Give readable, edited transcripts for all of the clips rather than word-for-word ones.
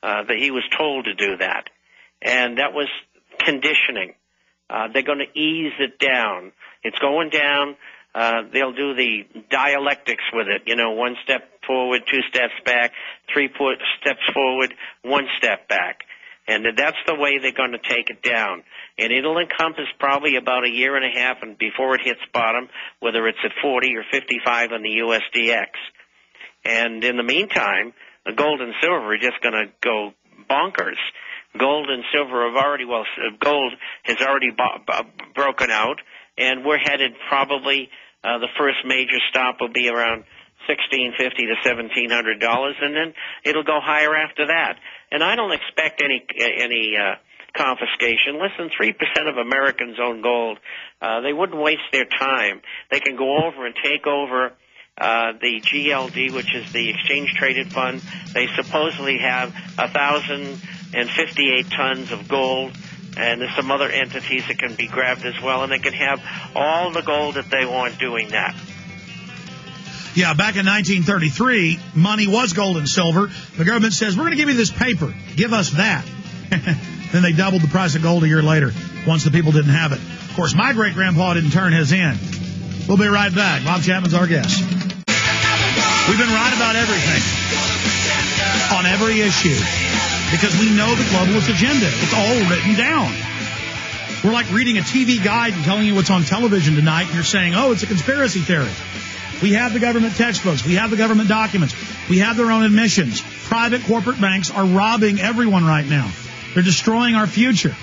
that he was told to do that. And that was conditioning. They're going to ease it down. It's going down. They'll do the dialectics with it. You know, 1 step forward, 2 steps back, 3 steps forward, 1 step back. And that's the way they're going to take it down. And it'll encompass probably about a year and a half and before it hits bottom, whether it's at 40 or 55 on the USDX. And in the meantime, the gold and silver are just going to go bonkers. Gold and silver have already, gold has already broken out, and we're headed probably, the first major stop will be around $1,650 to $1,700, and then it'll go higher after that. And I don't expect any confiscation. Less than 3% of Americans own gold. They wouldn't waste their time. They can go over and take over the GLD, which is the Exchange Traded Fund. They supposedly have 1,058 tons of gold, and there's some other entities that can be grabbed as well, and they can have all the gold that they want doing that. Yeah, back in 1933, money was gold and silver. The government says, we're going to give you this paper. Give us that. Then they doubled the price of gold a year later, once the people didn't have it. Of course, my great-grandpa didn't turn his in. We'll be right back. Bob Chapman's our guest. We've been right about everything, on every issue, because we know the globalist agenda. It's all written down. We're like reading a TV guide and telling you what's on television tonight, and you're saying, oh, it's a conspiracy theory. We have the government textbooks. We have the government documents. We have their own admissions. Private corporate banks are robbing everyone right now. They're destroying our future.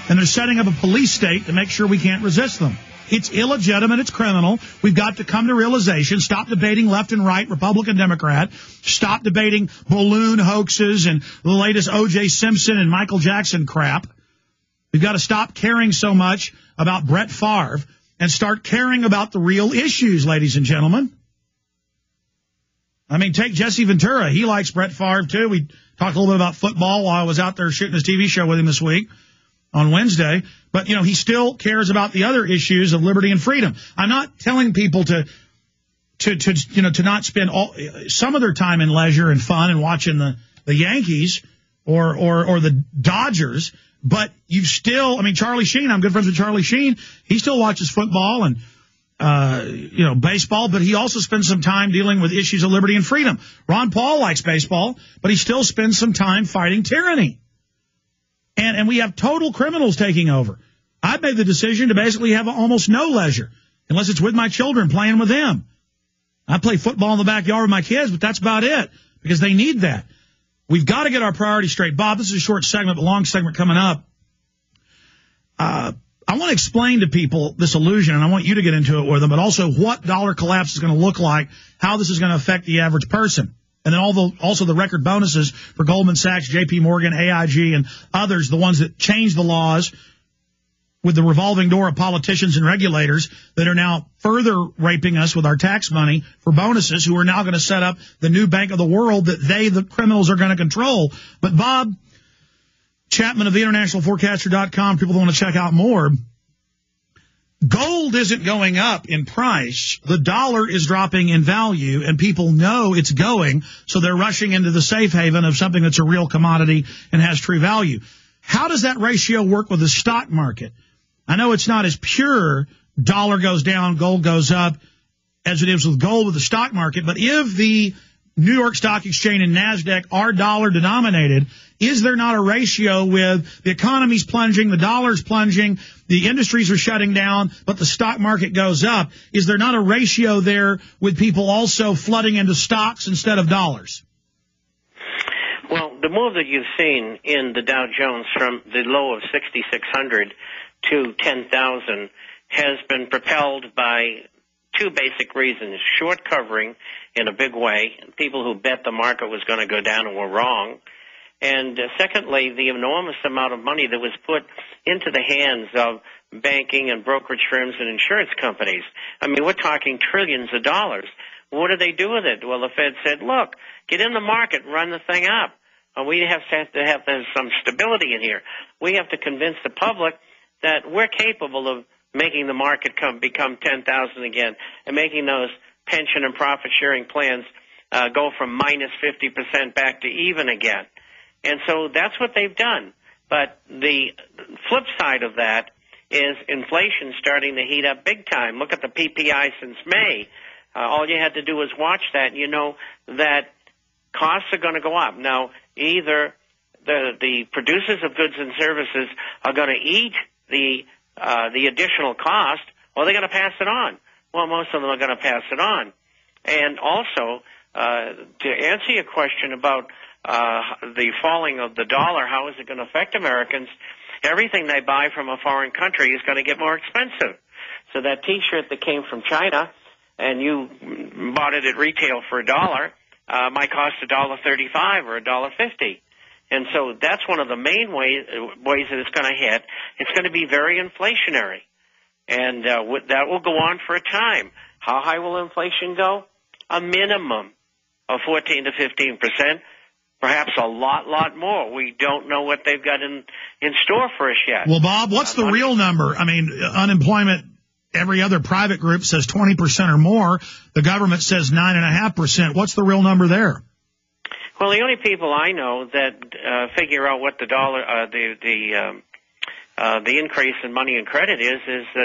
And they're setting up a police state to make sure we can't resist them. It's illegitimate. It's criminal. We've got to come to realization. Stop debating left and right, Republican, Democrat. Stop debating balloon hoaxes and the latest O.J. Simpson and Michael Jackson crap. We've got to stop caring so much about Brett Favre and start caring about the real issues, ladies and gentlemen. I mean, take Jesse Ventura. He likes Brett Favre, too. We talked a little bit about football while I was out there shooting his TV show with him this week on Wednesday. But, you know, he still cares about the other issues of liberty and freedom. I'm not telling people to not spend some of their time in leisure and fun and watching the Yankees or the Dodgers. But you've still, I mean, Charlie Sheen, I'm good friends with Charlie Sheen. He still watches football and, baseball, but he also spends some time dealing with issues of liberty and freedom. Ron Paul likes baseball, but he still spends some time fighting tyranny. And we have total criminals taking over. I've made the decision to basically have almost no leisure, unless it's with my children, playing with them. I play football in the backyard with my kids, but that's about it, because they need that. We've got to get our priorities straight. Bob, this is a short segment, but long segment coming up. I want to explain to people this illusion, and I want you to get into it with them, but also what dollar collapse is going to look like, how this is going to affect the average person. And then also the record bonuses for Goldman Sachs, J.P. Morgan, AIG, and others, the ones that changed the laws with the revolving door of politicians and regulators that are now further raping us with our tax money for bonuses, who are now going to set up the new bank of the world that the criminals, are going to control. But Bob Chapman of the internationalforecaster.com, people that want to check out more, gold isn't going up in price. The dollar is dropping in value, and people know it's going, so they're rushing into the safe haven of something that's a real commodity and has true value. How does that ratio work with the stock market? I know it's not as pure, dollar goes down, gold goes up, as it is with gold with the stock market, but if the New York Stock Exchange and NASDAQ are dollar denominated, is there not a ratio with the economy's plunging, the dollar's plunging, the industries are shutting down, but the stock market goes up? Is there not a ratio there with people also flooding into stocks instead of dollars? Well, the move that you've seen in the Dow Jones from the low of 6,600 to 10,000 has been propelled by two basic reasons. Short covering in a big way, people who bet the market was going to go down and were wrong. And secondly, the enormous amount of money that was put into the hands of banking and brokerage firms and insurance companies. I mean, we're talking trillions of dollars. What do they do with it? Well, the Fed said, look, get in the market, run the thing up. We have to have some stability in here. We have to convince the public that we're capable of making the market become 10,000 again, and making those pension and profit-sharing plans go from minus 50% back to even again. And so that's what they've done. But the flip side of that is inflation starting to heat up big time. Look at the PPI since May. All you had to do was watch that, and you know that costs are going to go up. Now, either the producers of goods and services are going to eat the additional cost, or they're going to pass it on. Well, most of them are going to pass it on. And also, to answer your question about the falling of the dollar, how is it going to affect Americans? Everything they buy from a foreign country is going to get more expensive. So that T-shirt that came from China, and you bought it at retail for $1, might cost $1.35 or $1.50. And so that's one of the main ways that it's going to hit. It's going to be very inflationary. And that will go on for a time. How high will inflation go? A minimum of 14 to 15%, perhaps a lot more. We don't know what they've got in store for us yet. Well, Bob, what's the real number? I mean, unemployment, every other private group says 20% or more. The government says 9.5%. What's the real number there? Well, the only people I know that figure out what the dollar, the increase in money and credit is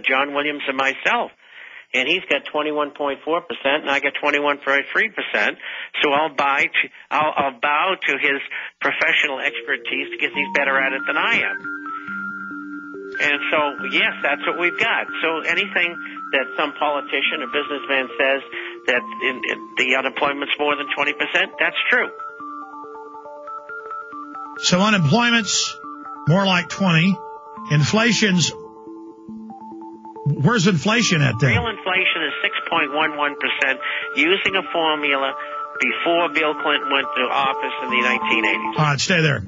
John Williams and myself. And he's got 21.4%, and I got 21.3%. So I'll bow to his professional expertise because he's better at it than I am. And so, yes, that's what we've got. So anything that some politician or businessman says that the unemployment's more than 20%, that's true. So unemployment's more like 20. Inflation's, where's inflation at there? Real inflation is 6.11% using a formula before Bill Clinton went to office in the 1980s. All right, stay there.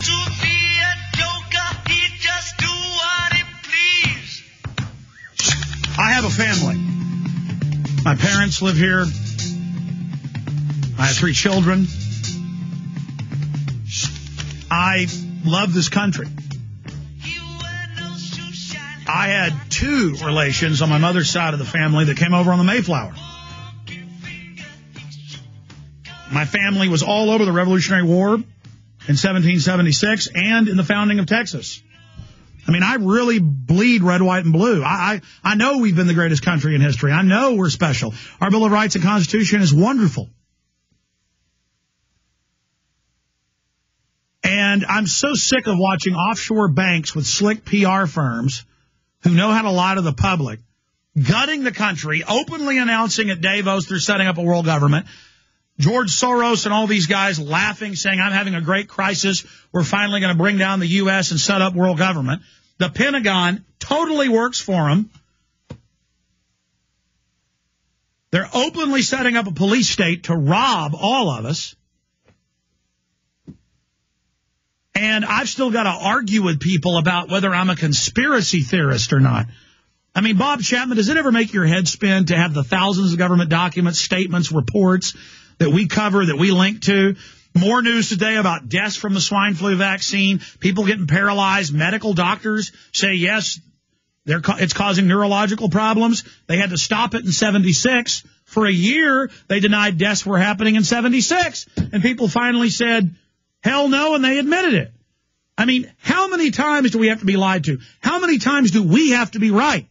I have a family. My parents live here. I have 3 children. I love this country. I had 2 relations on my mother's side of the family that came over on the Mayflower. My family was all over the Revolutionary War in 1776 and in the founding of Texas. I mean, I really bleed red, white, and blue. I know we've been the greatest country in history. I know we're special. Our Bill of Rights and Constitution is wonderful. And I'm so sick of watching offshore banks with slick PR firms who know how to lie to the public, gutting the country, openly announcing at Davos they're setting up a world government. George Soros and all these guys laughing, saying, I'm having a great crisis. We're finally going to bring down the U.S. and set up world government. The Pentagon totally works for them. They're openly setting up a police state to rob all of us. And I've still got to argue with people about whether I'm a conspiracy theorist or not. I mean, Bob Chapman, does it ever make your head spin to have the thousands of government documents, statements, reports that we cover, that we link to? More news today about deaths from the swine flu vaccine, people getting paralyzed, medical doctors say, yes, it's causing neurological problems. They had to stop it in 76. For a year, they denied deaths were happening in 76. And people finally said, hell no, and they admitted it. I mean, how many times do we have to be lied to? How many times do we have to be right?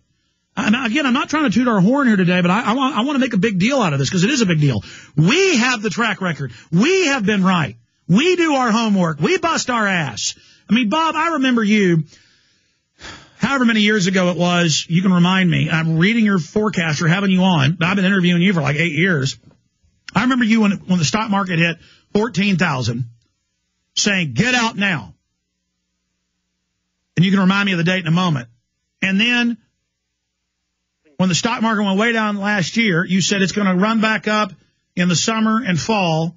Again, I'm not trying to toot our horn here today, but I want to make a big deal out of this because it is a big deal. We have the track record. We have been right. We do our homework. We bust our ass. I mean, Bob, I remember you, however many years ago it was, you can remind me. I'm reading your forecast or having you on. I've been interviewing you for like 8 years. I remember you when the stock market hit 14,000 saying, get out now. And you can remind me of the date in a moment. And then when the stock market went way down last year, you said it's going to run back up in the summer and fall.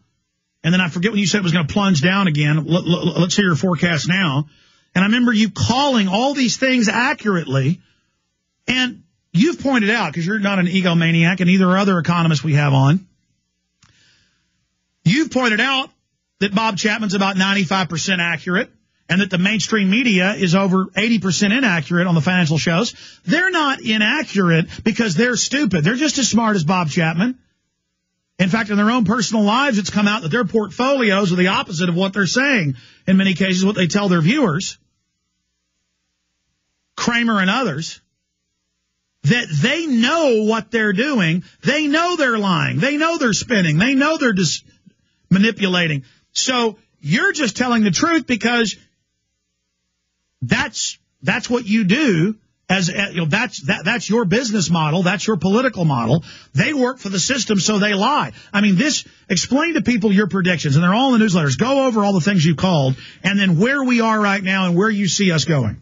And then I forget when you said it was going to plunge down again. Let's hear your forecast now. And I remember you calling all these things accurately. And you've pointed out, because you're not an egomaniac and neither are other economists we have on, you've pointed out that Bob Chapman's about 95% accurate and that the mainstream media is over 80% inaccurate on the financial shows. They're not inaccurate because they're stupid. They're just as smart as Bob Chapman. In fact, in their own personal lives, it's come out that their portfolios are the opposite of what they're saying. In many cases, what they tell their viewers, Kramer and others, that they know what they're doing. They know they're lying. They know they're spinning. They know they're just manipulating. So you're just telling the truth because that's what you do. That's your business model. That's your political model. They work for the system, so they lie. I mean, explain to people your predictions, and they're all in the newsletters. Go over all the things you called, and then where we are right now and where you see us going.